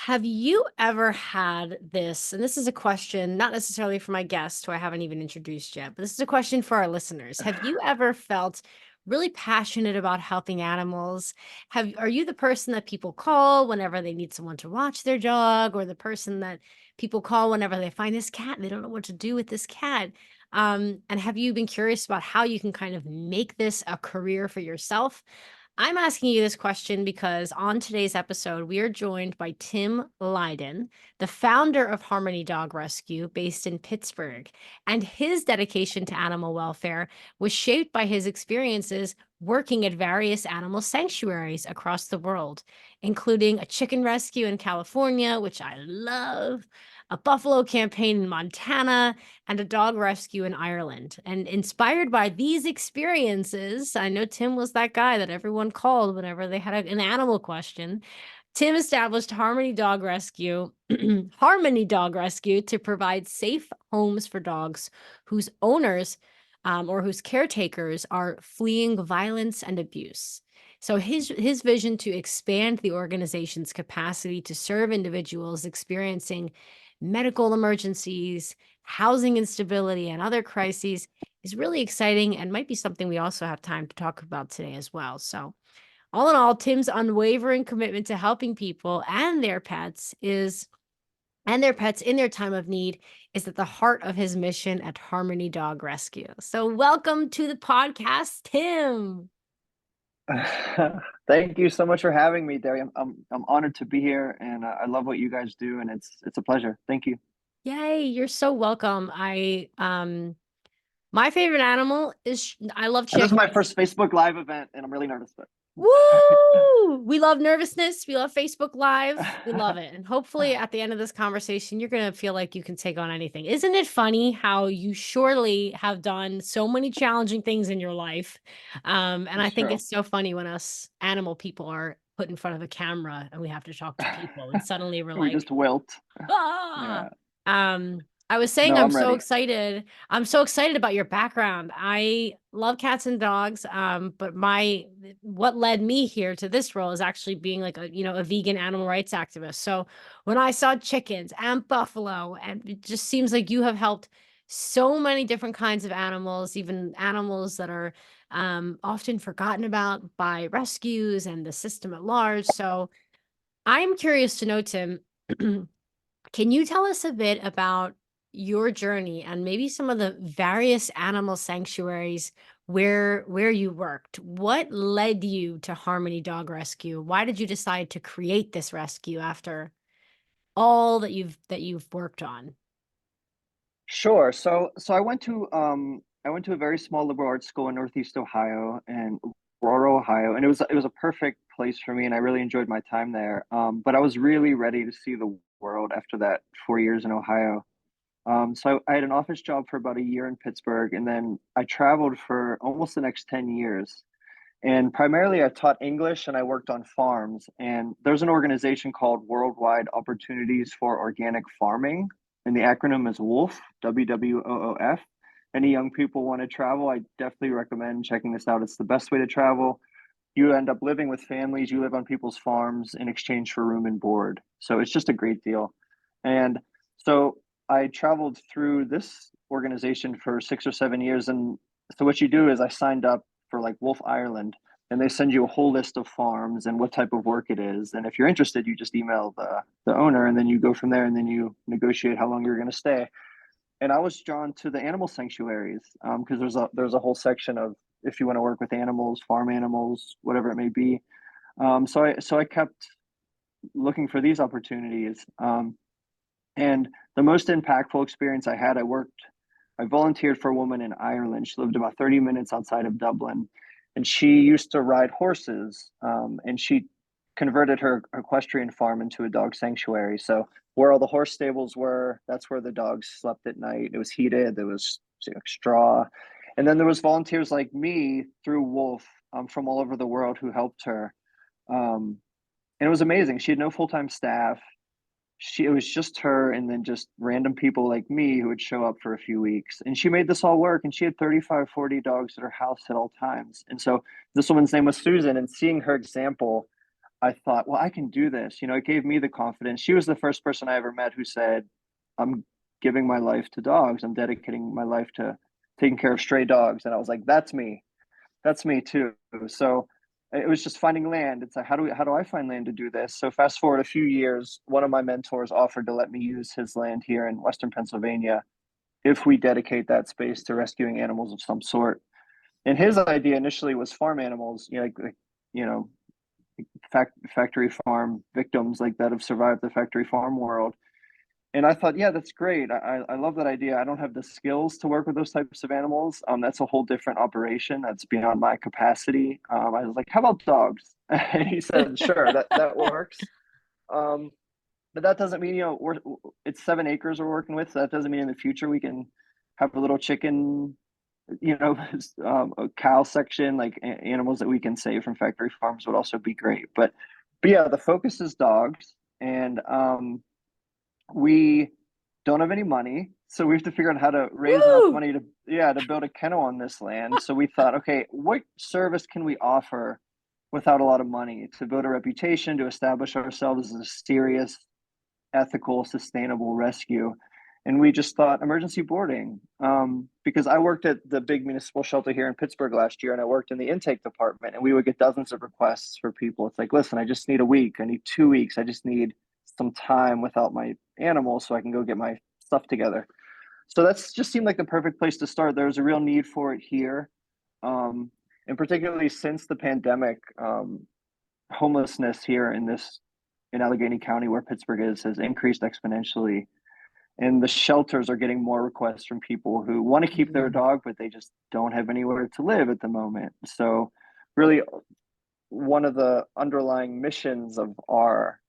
Have you ever had this? And this is a question, not necessarily for my guest, who I haven't even introduced yet, but this is a question for our listeners. Have you ever felt really passionate about helping animals? Are you the person that people call whenever they need someone to watch their dog, or the person that people call whenever they find this cat and they don't know what to do with this cat? And have you been curious about how you can kind of make this a career for yourself? I'm asking you this question because on today's episode, we are joined by Tim Lydon, the founder of Harmony Dog Rescue based in Pittsburgh. And his dedication to animal welfare was shaped by his experiences working at various animal sanctuaries across the world, including a chicken rescue in California, which I love, a buffalo campaign in Montana, and a dog rescue in Ireland. And inspired by these experiences, I know Tim was that guy that everyone called whenever they had an animal question. Tim established Harmony Dog Rescue, Harmony Dog Rescue, to provide safe homes for dogs whose owners or whose caretakers are fleeing violence and abuse. So his vision to expand the organization's capacity to serve individuals experiencing medical emergencies, housing instability, and other crises is really exciting and might be something we also have time to talk about today as well. So, all in all, Tim's unwavering commitment to helping people and their pets in their time of need is at the heart of his mission at Harmony Dog Rescue. So, welcome to the podcast, Tim. Thank you so much for having me, Derry. I'm honored to be here, and I love what you guys do, and it's a pleasure. Thank you. Yay, you're so welcome. My favorite animal I love And this is my chickens. first Facebook Live event, and I'm really nervous, but Woo! We love nervousness. We love Facebook Live. We love it. And hopefully at the end of this conversation, you're going to feel like you can take on anything. Isn't it funny how you surely have done so many challenging things in your life? And I it's think true. it's so funny when us animal people are put in front of a camera and we have to talk to people and suddenly we're We like, just wilt. ah. Yeah. I was saying No, I'm I'm so ready. excited. I'm so excited about your background. I love cats and dogs. But my what led me here to this role is actually being like a vegan animal rights activist. So when I saw chickens and buffalo, and it just seems like you have helped so many different kinds of animals, even animals that are often forgotten about by rescues and the system at large. So I'm curious to know, Tim, can you tell us a bit about your journey and maybe some of the various animal sanctuaries where you worked? What led you to Harmony Dog Rescue? Why did you decide to create this rescue after all that you've worked on? Sure. So I went to a very small liberal arts school in Northeast Ohio and rural Ohio, and it was a perfect place for me, and I really enjoyed my time there. But I was really ready to see the world after that 4 years in Ohio. So I had an office job for about a year in Pittsburgh, and then I traveled for almost the next 10 years. And primarily, I taught English and I worked on farms. And there's an organization called Worldwide Opportunities for Organic Farming, and the acronym is WWOOF, WWOOF. Any young people want to travel, I definitely recommend checking this out. It's the best way to travel. You end up living with families, you live on people's farms in exchange for room and board. So it's just a great deal. And so I traveled through this organization for 6 or 7 years. And so what you do is I signed up for like Wolf Ireland, and they send you a whole list of farms and what type of work it is. And if you're interested, you just email the owner, and then you go from there, and then you negotiate how long you're going to stay. And I was drawn to the animal sanctuaries because there's a whole section of if you want to work with animals, farm animals, whatever it may be. So I kept looking for these opportunities. And the most impactful experience I had, I volunteered for a woman in Ireland. She lived about 30 minutes outside of Dublin, and she used to ride horses. And she converted her equestrian farm into a dog sanctuary. So where all the horse stables were, that's where the dogs slept at night. It was heated. There was straw, and then there was volunteers like me through Wolf from all over the world who helped her. And it was amazing. She had no full time staff. It was just her and then just random people like me who would show up for a few weeks, and she made this all work, and she had 35, 40 dogs at her house at all times. And so this woman's name was Susan, and seeing her example, I thought, well, I can do this. You know, it gave me the confidence. She was the first person I ever met who said, I'm giving my life to dogs. I'm dedicating my life to taking care of stray dogs. And I was like, that's me. That's me too. So it was just finding land. It's like, how do I find land to do this? So fast forward a few years, one of my mentors offered to let me use his land here in Western Pennsylvania if we dedicate that space to rescuing animals of some sort. And his idea initially was farm animals, you know, factory farm victims like that have survived the factory farm world. And I thought, yeah, that's great. I love that idea. I don't have the skills to work with those types of animals. That's a whole different operation. That's beyond my capacity. I was like, how about dogs? And he said, sure, that works. Um, but that doesn't mean, it's 7 acres we're working with. So that doesn't mean in the future we can have a little chicken, a cow section, like animals that we can save from factory farms would also be great. But yeah, the focus is dogs, and we don't have any money, so we have to figure out how to raise enough Woo! money to build a kennel on this land. So we thought, okay, what service can we offer without a lot of money to build a reputation, to establish ourselves as a serious, ethical, sustainable rescue? And we just thought emergency boarding, because I worked at the big municipal shelter here in Pittsburgh last year, and I worked in the intake department, and we would get dozens of requests for people. It's like, listen, I just need a week, I need 2 weeks, I just need some time without my animals so I can go get my stuff together. So that's just seemed like the perfect place to start. There's a real need for it here, um, and particularly since the pandemic, homelessness here in Allegheny County, where Pittsburgh is, has increased exponentially, and the shelters are getting more requests from people who want to keep their Mm. dog, but they just don't have anywhere to live at the moment. So really, one of the underlying missions of our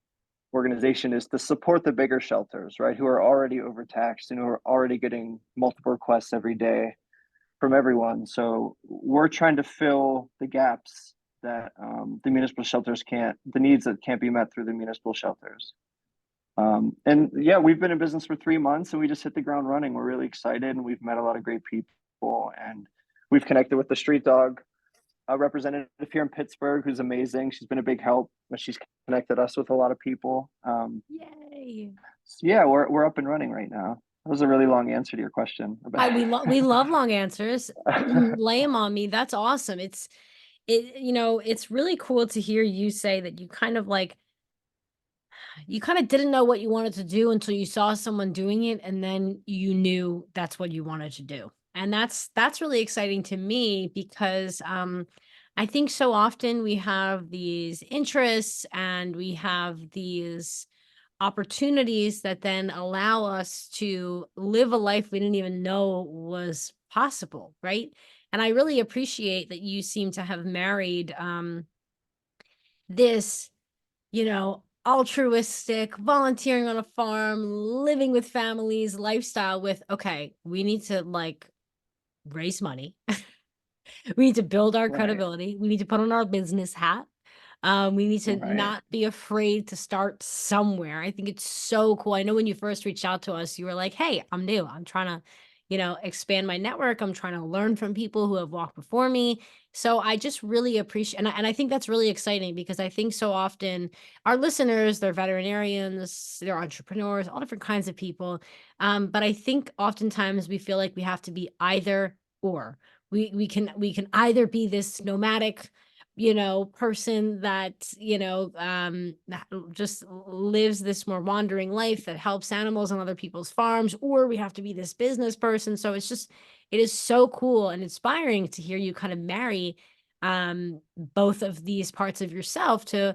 organization is to support the bigger shelters, right, who are already overtaxed and who are already getting multiple requests every day from everyone. So we're trying to fill the gaps that the municipal shelters can't, the needs that can't be met through the municipal shelters. And yeah, we've been in business for 3 months and we just hit the ground running. We're really excited and we've met a lot of great people, and we've connected with the street dog representative here in Pittsburgh, who's amazing. She's been a big help, but she's connected us with a lot of people. Yay. So yeah, we're up and running right now. That was a really long answer to your question about. We love long answers. Lay 'em on me. That's awesome. It's really cool to hear you say that you kind of didn't know what you wanted to do until you saw someone doing it, and then you knew that's what you wanted to do. And that's really exciting to me because I think so often we have these interests and we have these opportunities that then allow us to live a life we didn't even know was possible, right? And I really appreciate that you seem to have married this, altruistic, volunteering on a farm, living with families, lifestyle with, okay, we need to raise money. We need to build our Right, credibility. We need to put on our business hat. We need to right. not be afraid to start somewhere. I think it's so cool. I know when you first reached out to us, you were like, hey, I'm new. I'm trying to, expand my network. I'm trying to learn from people who have walked before me. So I just really appreciate, and I think that's really exciting because I think so often our listeners, they're veterinarians, they're entrepreneurs, all different kinds of people. But I think oftentimes we feel like we have to be either or. We can either be this nomadic, person that, just lives this more wandering life that helps animals on other people's farms, or we have to be this business person. So it is so cool and inspiring to hear you kind of marry both of these parts of yourself to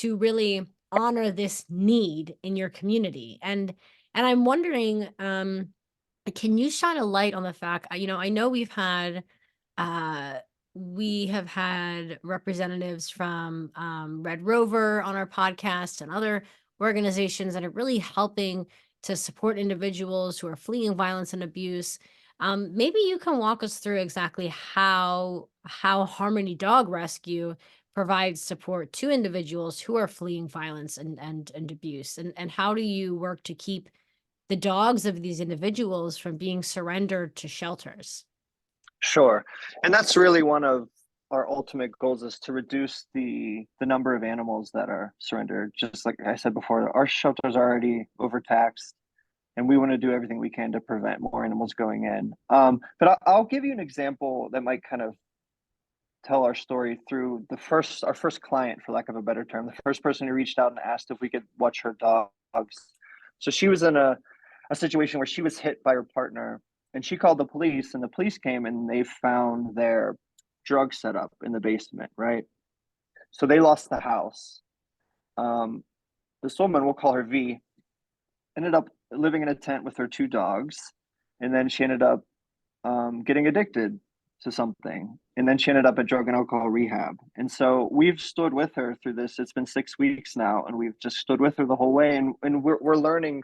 really honor this need in your community. And I'm wondering, can you shine a light on the fact, I know uh we have had representatives from Red Rover on our podcast and other organizations that are really helping to support individuals who are fleeing violence and abuse. Maybe you can walk us through exactly how Harmony Dog Rescue provides support to individuals who are fleeing violence and abuse, and how do you work to keep the dogs of these individuals from being surrendered to shelters? Sure. And that's really one of our ultimate goals is to reduce the number of animals that are surrendered. Just like I said before, our shelters are already overtaxed, and we want to do everything we can to prevent more animals going in. But I'll give you an example that might kind of tell our story through the first our first client, for lack of a better term, the first person who reached out and asked if we could watch her dogs. So she was in a situation where she was hit by her partner, and she called the police, and the police came and they found their drug setup in the basement, right? So they lost the house. um, this woman, we'll call her V, ended up living in a tent with her two dogs, and then she ended up getting addicted to something. And then she ended up at drug and alcohol rehab. And so we've stood with her through this. It's been 6 weeks now, and we've just stood with her the whole way. And we're learning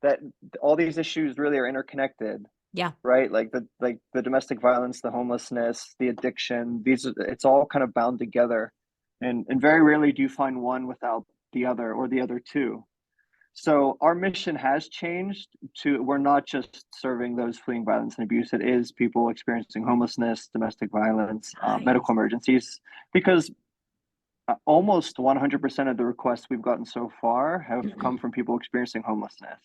that all these issues really are interconnected, Yeah. right? Like the domestic violence, the homelessness, the addiction. It's all kind of bound together, and very rarely do you find one without the other or the other two. So our mission has changed to we're not just serving those fleeing violence and abuse. It is people experiencing homelessness, domestic violence, Nice. medical emergencies, because almost 100% of the requests we've gotten so far have come from people experiencing homelessness.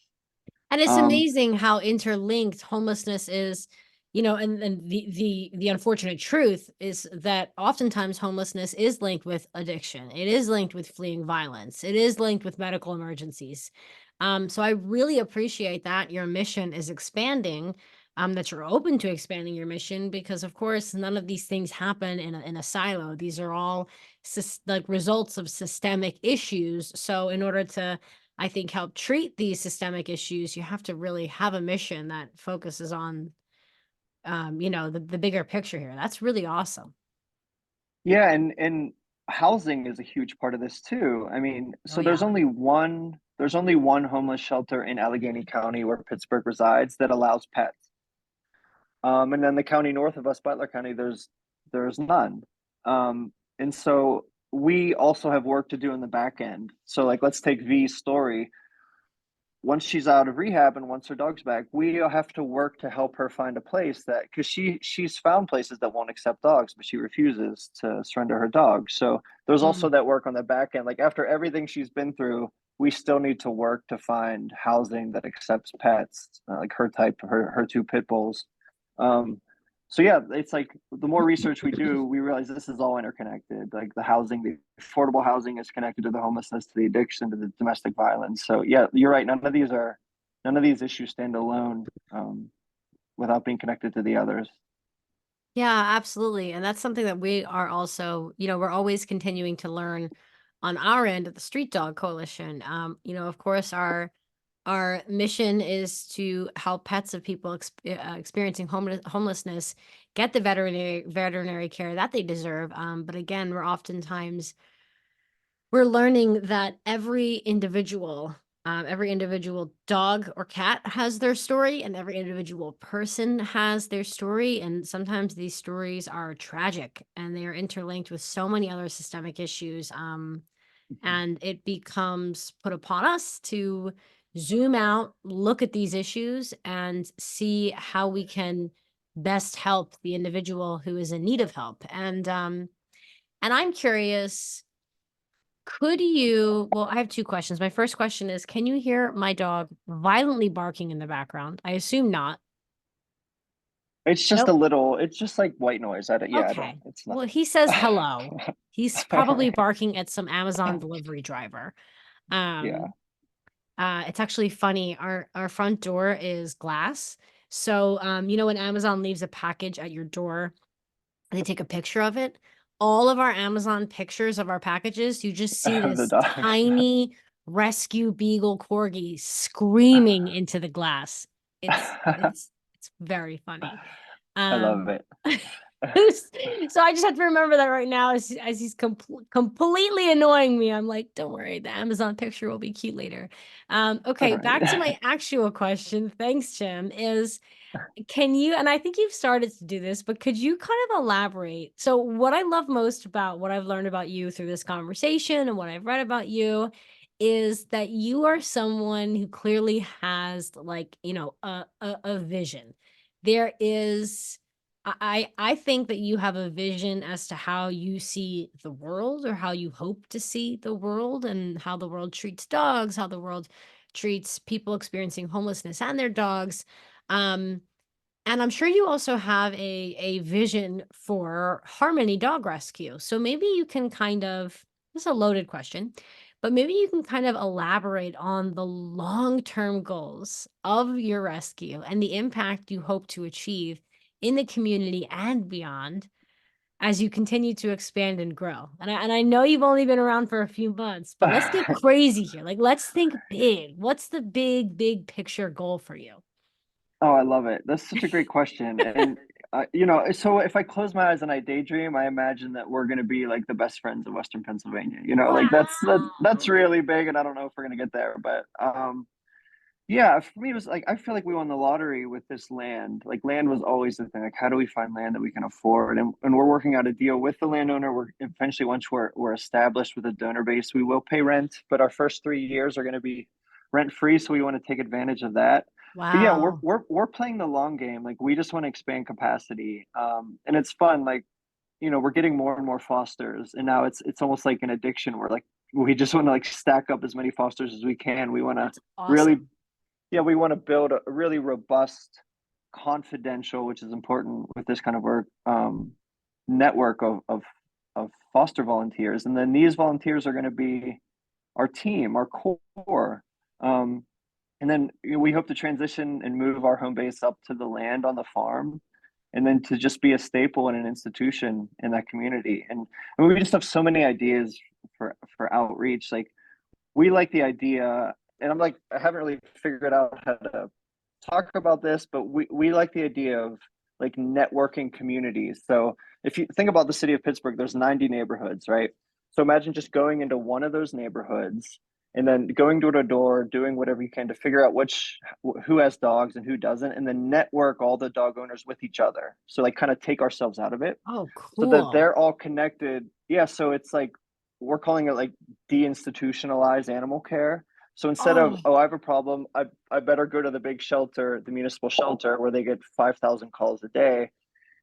And it's Um, amazing how interlinked homelessness is, and the unfortunate truth is that oftentimes homelessness is linked with addiction. It is linked with fleeing violence. It is linked with medical emergencies. So I really appreciate that your mission is expanding, that you're open to expanding your mission because of course none of these things happen in a silo. These are all like results of systemic issues. So in order to I think help treat these systemic issues, you have to really have a mission that focuses on, the bigger picture here. That's really awesome. yeah, and housing is a huge part of this too. I mean, Oh so yeah. there's only one homeless shelter in Allegheny County where Pittsburgh resides that allows pets. And then the county north of us, Butler County, there's none. And so we also have work to do in the back end. So like let's take V's story. Once she's out of rehab and once her dog's back, we have to work to help her find a place that because she's found places that won't accept dogs, but she refuses to surrender her dog. So there's also Mm, that work on the back end. Like after everything she's been through, we still need to work to find housing that accepts pets, like her type, her two pit bulls. Um, so yeah, it's like the more research we do, we realize this is all interconnected. Like the housing, the affordable housing is connected to the homelessness, to the addiction, to the domestic violence. So yeah, you're right. None of these issues stand alone, without being connected to the others. yeah, absolutely. And that's something that we are also, we're always continuing to learn on our end of the Street Dog Coalition. Of course, our mission is to help pets of people experiencing homelessness get the veterinary care that they deserve. But again, we're learning that every individual dog or cat has their story, and every individual person has their story. And sometimes these stories are tragic and they are interlinked with so many other systemic issues. And it becomes put upon us to zoom out, look at these issues, and see how we can best help the individual who is in need of help. And I'm curious, well, I have two questions. My first question is, can you hear my dog violently barking in the background? I assume not. It's just Nope. a little. It's just like white noise. Yeah, I don't. Okay. It's not. Well, he says hello. He's All probably right. barking at some Amazon delivery driver. Yeah. Um, it's actually funny. Our front door is glass. So, when Amazon leaves a package at your door, they take a picture of it. All of our Amazon pictures of our packages, you just see Of the this dogs. tiny rescue beagle corgi screaming into the glass. It's very funny. I love Um, it. so I just have to remember that right now as he's completely annoying me. I'm like, don't worry, the Amazon picture will be cute later. All Okay, back to right. my actual question. Thanks, Jim. Can you, and I think you've started to do this, but could you kind of elaborate? So, what I love most about what I've learned about you through this conversation and what I've read about you is that you are someone who clearly has, like, a vision. There is I think that you have a vision as to how you see the world or how you hope to see the world and how the world treats dogs, how the world treats people experiencing homelessness and their dogs. Um, and I'm sure you also have a vision for Harmony Dog Rescue. So maybe you can kind of, this is a loaded question, but maybe you can kind of elaborate on the long-term goals of your rescue and the impact you hope to achieve in the community and beyond as you continue to expand and grow. And I know you've only been around for a few months, but let's get crazy here. Like, let's think big. What's the big picture goal for you? Oh, I love it. That's such a great question. And so if I close my eyes and I daydream, I imagine that we're going to be like the best friends of Western Pennsylvania. Like that's Wow. really big, and I don't know if we're going to get there, but yeah, for me it was like I feel like we won the lottery with this land. Like land was always the thing. Like how do we find land that we can afford? And we're working out a deal with the landowner. We're eventually once we're established with a donor base, we will pay rent, but our first 3 years are going to be rent free. So we want to take advantage of that. But yeah, we're Wow. we're we're playing the long game. Like we just want to expand capacity. And it's fun. Like, we're getting more and more fosters, and now it's almost like an addiction where like we just want to like stack up as many fosters as we can. We want to That's really awesome. yeah, we want to build a really robust, confidential, which is important with this kind of work, network of foster volunteers. And then these volunteers are going to be our team, our core. Um, and then we hope to transition and move our home base up to the land on the farm, and then to just be a staple and an institution in that community. And we just have so many ideas for outreach. Like we like the idea, and I'm like, I haven't really figured out how to talk about this, but we like the idea of like networking communities. So if you think about the city of Pittsburgh, there's 90 neighborhoods, right? So imagine just going into one of those neighborhoods and then going door to door, doing whatever you can to figure out who has dogs and who doesn't, and then network all the dog owners with each other. So like kind of take ourselves out of it Oh, so that cool. they're all connected. Yeah, so it's like we're calling it like deinstitutionalized animal care. So instead of, Oh, oh, I have a problem, I better go to the big shelter, the municipal shelter where they get 5,000 calls a day.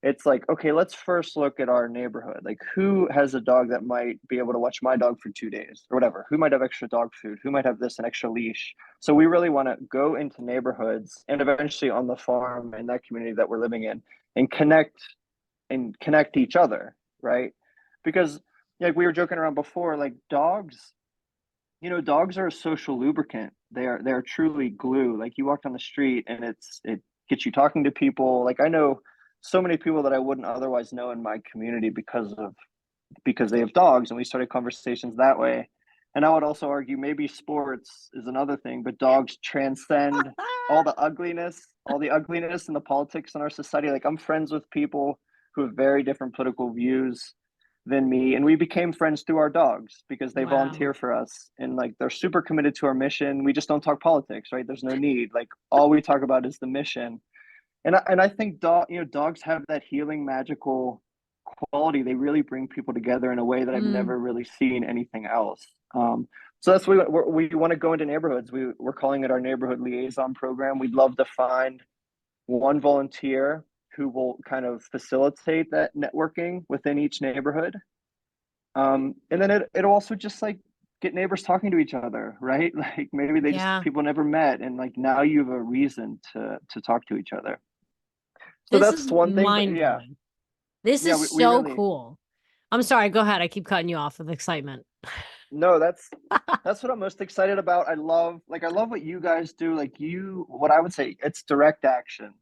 It's like, okay, let's first look at our neighborhood. Like, who has a dog that might be able to watch my dog for 2 days or whatever? Who might have extra dog food? Who might have this, an extra leash? So we really want to go into neighborhoods and eventually on the farm in that community that we're living in and connect each other, right? Because like we were joking around before, like dogs are a social lubricant. They're truly glue. Like you walk down the street and it gets you talking to people. Like I know so many people that I wouldn't otherwise know in my community because they have dogs, and we started conversations that way. And I would also argue maybe sports is another thing, but dogs transcend all the ugliness and the politics in our society. Like I'm friends with people who have very different political views than me, and we became friends through our dogs because they wow. volunteer for us, and like they're super committed to our mission. We just don't talk politics, right? There's no need. Like all we talk about is the mission. And I think dogs have that healing magical quality. They really bring people together in a way that I've Mm, never really seen anything else. So that's what we want to go into neighborhoods. We're calling it our neighborhood liaison program. We'd love to find one volunteer who will kind of facilitate that networking within each neighborhood. And then it'll also just like get neighbors talking to each other, right? Like maybe they just yeah. people never met, and like now you have a reason to talk to each other. So This that's is one thing, but mind blowing. This yeah, is we so really cool. I'm sorry. Go ahead. I keep cutting you off with excitement. no, that's what I'm most excited about. I love what you guys do. What I would say, it's direct action.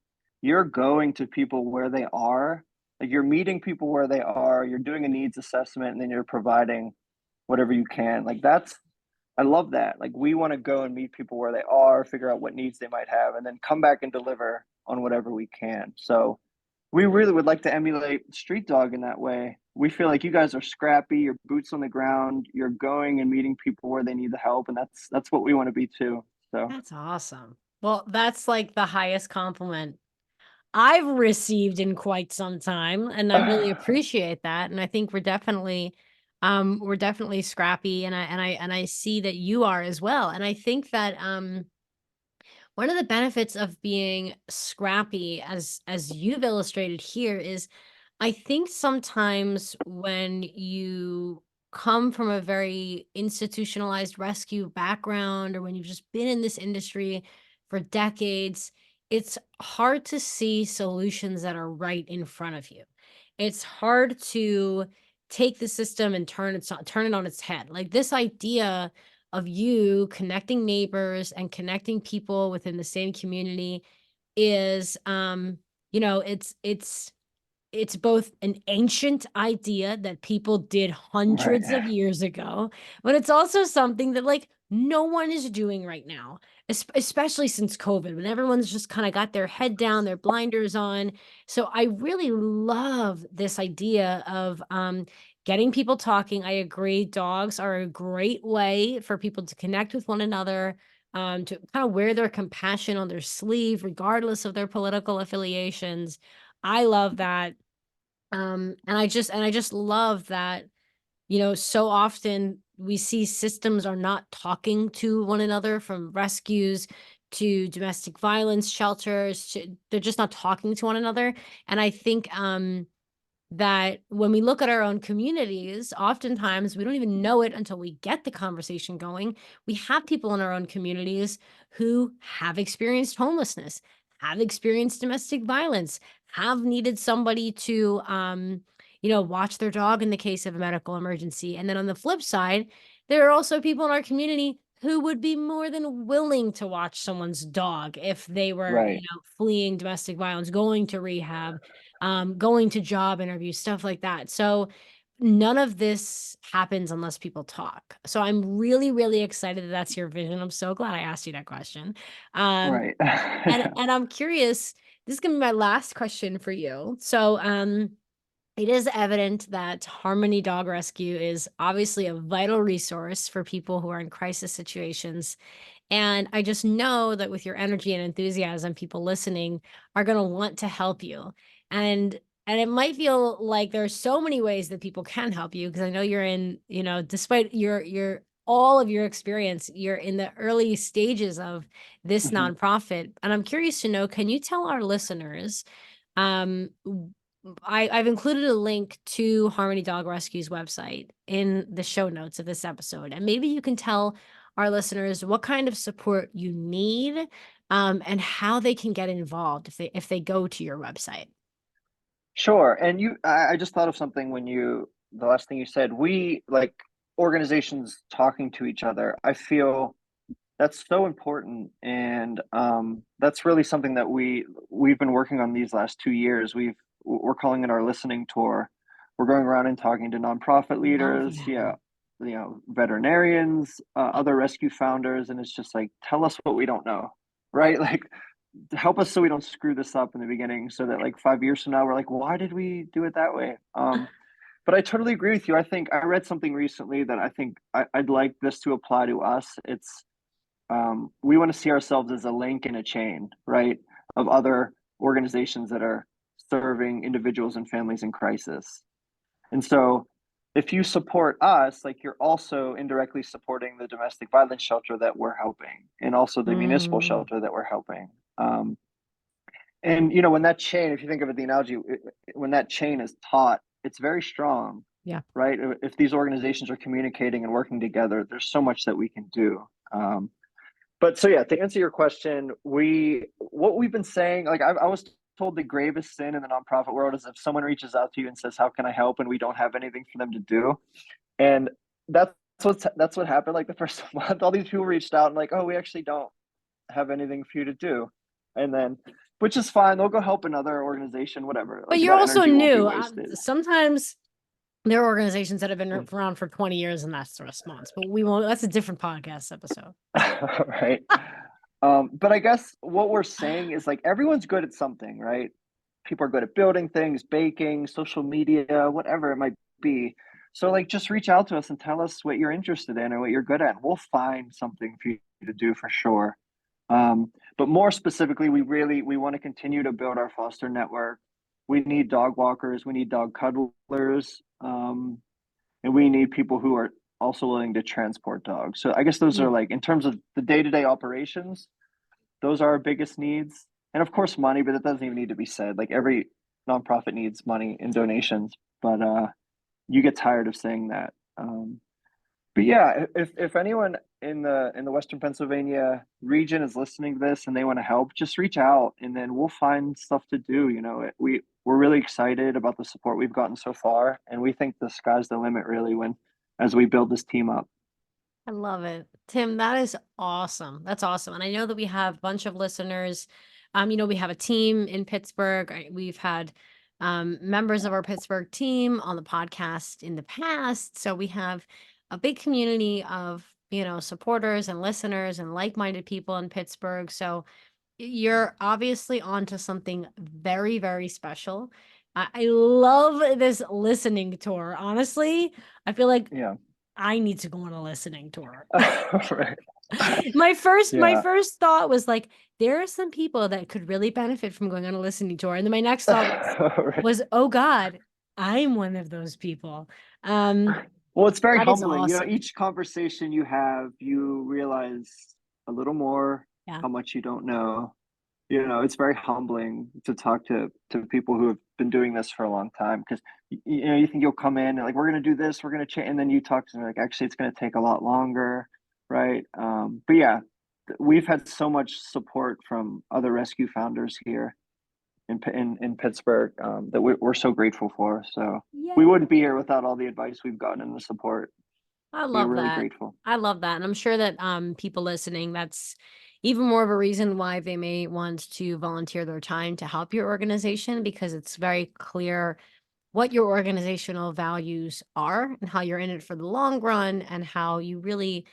You're going to people where they are. Like you're meeting people where they are. You're doing a needs assessment, and then you're providing whatever you can. I love that. Like we want to go and meet people where they are, figure out what needs they might have, and then come back and deliver on whatever we can. So we really would like to emulate Street Dog in that way. We feel like you guys are scrappy, you're boots on the ground, you're going and meeting people where they need the help, and that's what we want to be too. So That's awesome. Well, that's like the highest compliment I've received in quite some time, and I really appreciate that. And I think we're definitely scrappy, and I see that you are as well. And I think that One of the benefits of being scrappy, as you've illustrated here, is I think sometimes when you come from a very institutionalized rescue background, or when you've just been in this industry for decades, it's hard to see solutions that are right in front of you. It's hard to take the system and turn it on its head. Like this idea of you connecting neighbors and connecting people within the same community is it's both an ancient idea that people did Right. hundreds of years ago, but it's also something that like no one is doing right now, especially since COVID, when everyone's just kind of got their head down, their blinders on. So I really love this idea of getting people talking. I agree, dogs are a great way for people to connect with one another, to kind of wear their compassion on their sleeve, regardless of their political affiliations. I love that. And I just love that, so often we see systems are not talking to one another, from rescues to domestic violence shelters. They're just not talking to one another. And I think that when we look at our own communities, oftentimes we don't even know it until we get the conversation going. We have people in our own communities who have experienced homelessness, have experienced domestic violence, have needed somebody to, watch their dog in the case of a medical emergency. And then on the flip side, there are also people in our community who would be more than willing to watch someone's dog if they were, Right. fleeing domestic violence, going to rehab, going to job interviews, stuff like that. So none of this happens unless people talk. So I'm really, really excited that that's your vision. I'm so glad I asked you that question. Um, Right. and I'm curious, this is gonna be my last question for you. So it is evident that Harmony Dog Rescue is obviously a vital resource for people who are in crisis situations. And I just know that with your energy and enthusiasm, people listening are going to want to help you. And and it might feel like there's so many ways that people can help you, because I know you're in, despite your all of your experience, you're in the early stages of this Mhm. nonprofit. And I'm curious to know, can you tell our listeners, um I've included a link to Harmony Dog Rescue's website in the show notes of this episode. And maybe you can tell our listeners what kind of support you need, and how they can get involved if they go to your website. Sure. And I just thought of something when the last thing you said, we like organizations talking to each other. I feel that's so important, and that's really something that we've been working on these last 2 years. We're calling it our listening tour. We're going around and talking to nonprofit Love leaders, that. veterinarians, other rescue founders, and it's just like, tell us what we don't know, right? Like, help us so we don't screw this up in the beginning, so that like 5 years from now we're like, why did we do it that way? But I totally agree with you. I think I read something recently that I think I'd like this to apply to us. It's we want to see ourselves as a link in a chain, right, of other organizations that are serving individuals and families in crisis. And so, if you support us, like, you're also indirectly supporting the domestic violence shelter that we're helping, and also the municipal Mm, shelter that we're helping. Um, and when that chain, if you think of it, the analogy, when that chain is taut, it's very strong, yeah. right? If these organizations are communicating and working together, there's so much that we can do. But so yeah, to answer your question, what we've been saying, like I was told the gravest sin in the nonprofit world is if someone reaches out to you and says, "How can I help?" and we don't have anything for them to do. And that's what happened. Like the first month, all these people reached out and like, "Oh, we actually don't have anything for you to do," and then, which is fine. They'll go help another organization, whatever. But Like you're that also energy won't be new. wasted. Sometimes there are organizations that have been Mm. around for 20 years and that's the response. But we won't. That's a different podcast episode. Right. But I guess what we're saying is like everyone's good at something, right? People are good at building things, baking, social media, whatever it might be. So like just reach out to us and tell us what you're interested in and what you're good at. We'll find something for you to do for sure. But more specifically, we want to continue to build our foster network. We need dog walkers, we need dog cuddlers, and we need people who are also willing to transport dogs. So I guess those are Mm. like in terms of the day-to-day operations, those are our biggest needs. And of course, money, but that doesn't even need to be said. Like every nonprofit needs money and donations, but you get tired of saying that. But yeah, if anyone in the Western Pennsylvania region is listening to this and they want to help, just reach out and then we'll find stuff to do. You know, we're really excited about the support we've gotten so far, and we think the sky's the limit really when as we build this team up. I love it. Tim, that is awesome. That's awesome. And I know that we have a bunch of listeners. We have a team in Pittsburgh. We've had members of our Pittsburgh team on the podcast in the past. So we have a big community of, supporters and listeners and like-minded people in Pittsburgh. So you're obviously onto something very, very special. I love this listening tour. Honestly, I feel like Yeah. I need to go on a listening tour. Right. My Yeah. first thought was like, there are some people that could really benefit from going on a listening tour. And then my next thought Right. was, oh God, I'm one of those people. Well, it's very That is humbling. You know, awesome. each conversation you have, you realize a little more Yeah. how much you don't know. You know, it's very humbling to talk to people who have been doing this for a long time because you know you think you'll come in and like we're gonna do this, we're gonna change, and then you talk to them like actually it's gonna take a lot longer, right? But yeah, we've had so much support from other rescue founders here in Pittsburgh that we're so grateful for. So we wouldn't be Yay. here without all the advice we've gotten and the support. I We're love really that. grateful. I love that. And I'm sure that people listening, that's even more of a reason why they may want to volunteer their time to help your organization, because it's very clear what your organizational values are and how you're in it for the long run, and how you really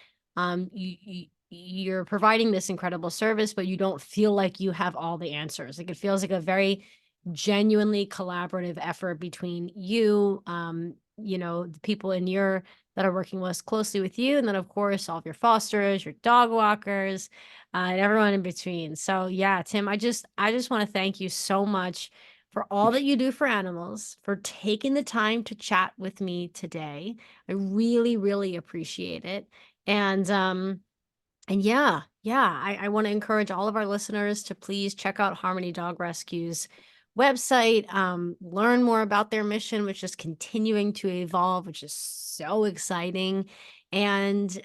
you're providing this incredible service, but you don't feel like you have all the answers. Like, it feels like a very genuinely collaborative effort between you, the people in your that are working most closely with you, and then of course all of your fosters, your dog walkers, and everyone in between. So yeah, Tim, I just want to thank you so much for all that you do for animals, for taking the time to chat with me today. I really, really appreciate it. And yeah, I want to encourage all of our listeners to please check out Harmony Dog Rescue's website, learn more about their mission, which is continuing to evolve, which is so exciting. And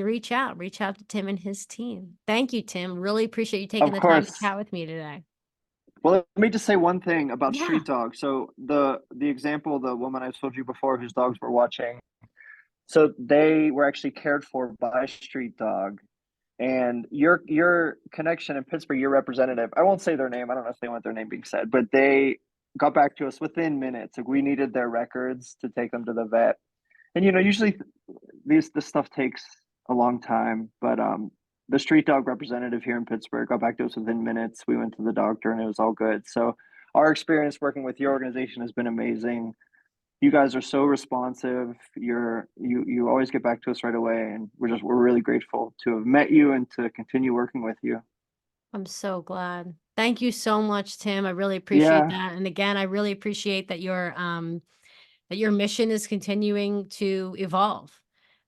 reach out to Tim and his team. Thank you, Tim. Really appreciate you taking Of the time to course. chat with me today. Well, let me just say one thing about Yeah. street dogs. So the example, the woman I told you before whose dogs were watching, so they were actually cared for by a street dog. And your connection in Pittsburgh, your representative, I won't say their name. I don't know if they want their name being said, but they got back to us within minutes. Like we needed their records to take them to the vet. And you know, usually this stuff takes a long time, but the street dog representative here in Pittsburgh got back to us within minutes. We went to the doctor and it was all good. So our experience working with your organization has been amazing. You guys are so responsive. You always get back to us right away, and we're really grateful to have met you and to continue working with you. I'm so glad. Thank you so much, Tim. I really appreciate Yeah, that. And again, I really appreciate that your mission is continuing to evolve.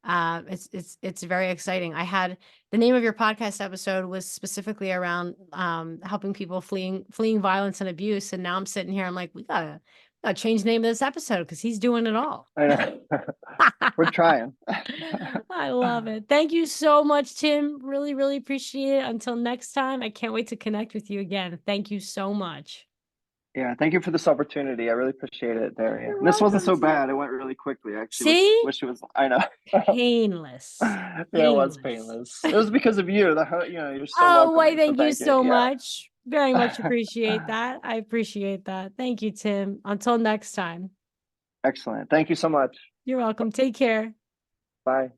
It's very exciting. I had the name of your podcast episode was specifically around helping people fleeing violence and abuse. And now I'm sitting here, I'm like, we gotta change the name of this episode because he's doing it all. I know. We're trying. I love it. Thank you so much, Tim. Really, really appreciate it. Until next time, I can't wait to connect with you again. Thank you so much. Yeah, thank you for this opportunity. I really appreciate it, Darian. You're And this wasn't welcome, so Tim. bad. It went really quickly. I actually See? wish it was. I know. Painless. Yeah, it was Painless. painless. It was because of you. You're so Oh, why, welcoming. So thank you thank you. so Yeah. much. Very much appreciate that. I appreciate that. Thank you, Tim. Until next time. Excellent. Thank you so much. You're welcome. Take care. Bye.